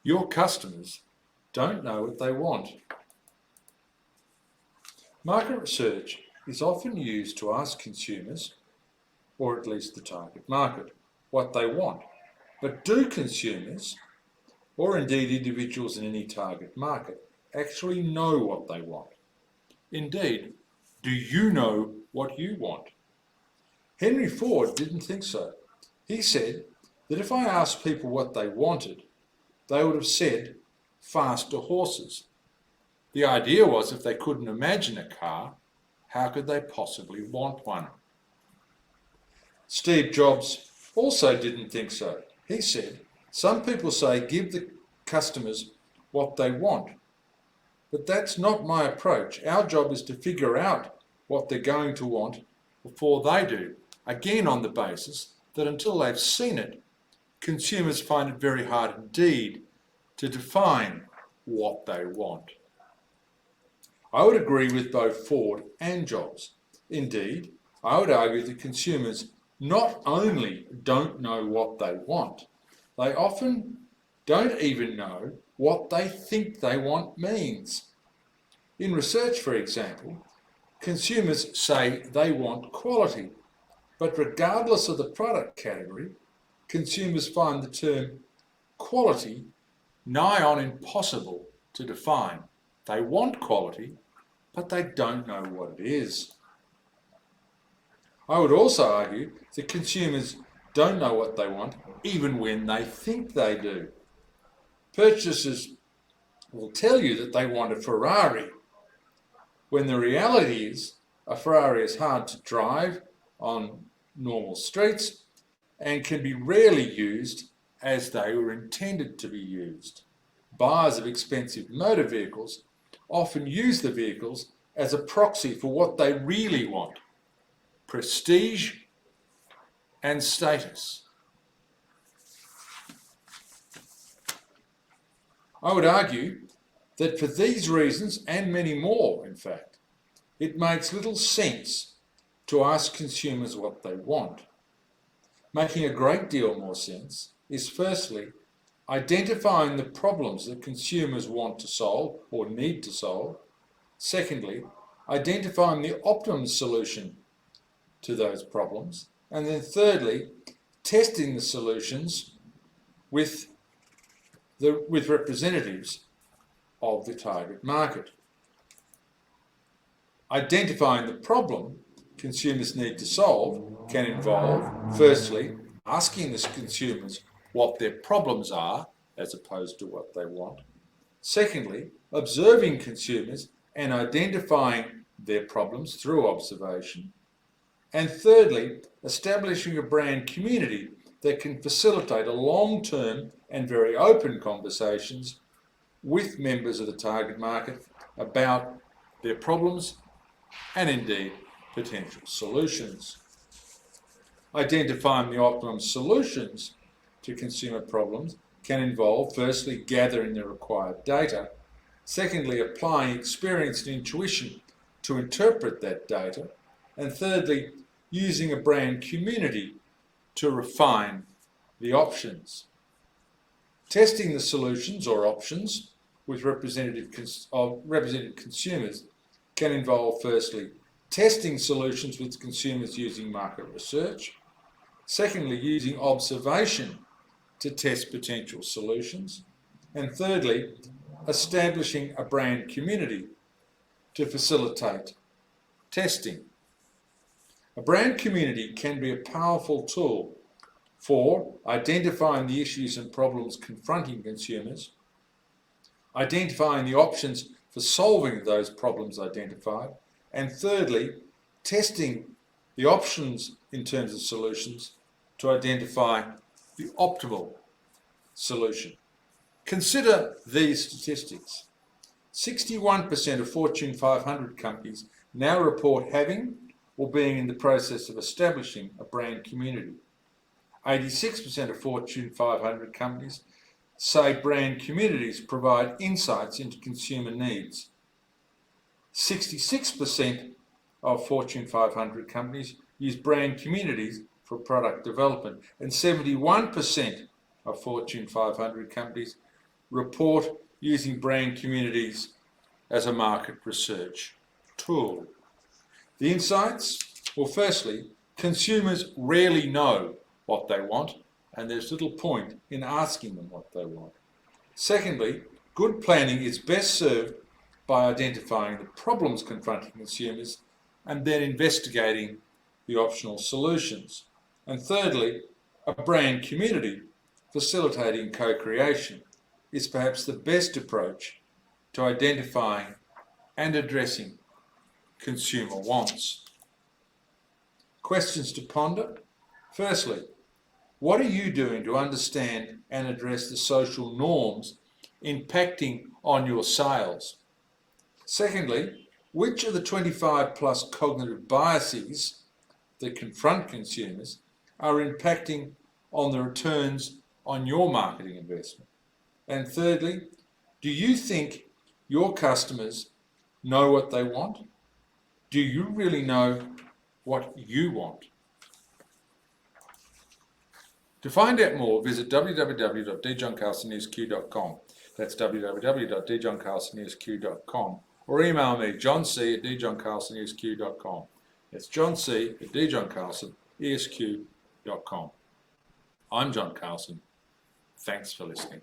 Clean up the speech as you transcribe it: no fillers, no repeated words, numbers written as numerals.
Your customers don't know what they want. Market research is often used to ask consumers, or at least the target market, what they want. But do consumers, or indeed individuals in any target market, actually know what they want? Indeed, do you know what you want? Henry Ford didn't think so. He said that if I asked people what they wanted, they would have said faster horses. The idea was if they couldn't imagine a car, how could they possibly want one? Steve Jobs also didn't think so. He said, some people say give the customers what they want, but that's not my approach. Our job is to figure out what they're going to want before they do, again on the basis that until they've seen it, consumers find it very hard indeed to define what they want. I would agree with both Ford and Jobs. Indeed, I would argue that consumers not only don't know what they want, they often don't even know what they think they want means. In research, for example, consumers say they want quality, but regardless of the product category, consumers find the term quality nigh on impossible to define. They want quality, but they don't know what it is. I would also argue that consumers don't know what they want even when they think they do. Purchasers will tell you that they want a Ferrari, when the reality is a Ferrari is hard to drive on normal streets and can be rarely used as they were intended to be used. Buyers of expensive motor vehicles often use the vehicles as a proxy for what they really want: prestige and status. I would argue that for these reasons, and many more in fact, it makes little sense to ask consumers what they want. Making a great deal more sense is firstly identifying the problems that consumers want to solve or need to solve. Secondly, identifying the optimum solution to those problems. And then thirdly, testing the solutions with representatives of the target market. Identifying the problem consumers need to solve can involve, firstly, asking the consumers what their problems are as opposed to what they want. Secondly, observing consumers and identifying their problems through observation. And thirdly, establishing a brand community that can facilitate a long-term and very open conversations with members of the target market about their problems and indeed potential solutions. Identifying the optimum solutions to consumer problems can involve, firstly, gathering the required data, secondly, applying experience and intuition to interpret that data, and thirdly, using a brand community to refine the options. Testing the solutions or options with representative consumers can involve, firstly, testing solutions with consumers using market research, secondly, using observation to test potential solutions, and thirdly, establishing a brand community to facilitate testing. A brand community can be a powerful tool for identifying the issues and problems confronting consumers, identifying the options for solving those problems identified, and thirdly, testing the options in terms of solutions to identify the optimal solution. Consider these statistics. 61% of Fortune 500 companies now report having or being in the process of establishing a brand community. 86% of Fortune 500 companies say brand communities provide insights into consumer needs. 66% of Fortune 500 companies use brand communities for product development, and 71% of Fortune 500 companies report using brand communities as a market research tool. The insights? Well, firstly, consumers rarely know what they want, and there's little point in asking them what they want. Secondly, good planning is best served by identifying the problems confronting consumers and then investigating the optional solutions. And thirdly, a brand community facilitating co-creation is perhaps the best approach to identifying and addressing consumer wants. Questions to ponder? Firstly, what are you doing to understand and address the social norms impacting on your sales? Secondly, which of the 25 plus cognitive biases that confront consumers are impacting on the returns on your marketing investment? And thirdly, do you think your customers know what they want? Do you really know what you want? To find out more, visit www.djohncarlsonnesq.com. That's www.djohncarlsonnesq.com. Or email me, johnc@djohncarlsonnesq.com. That's johnc@djohncarlsonnesq.com. I'm John Carlson. Thanks for listening.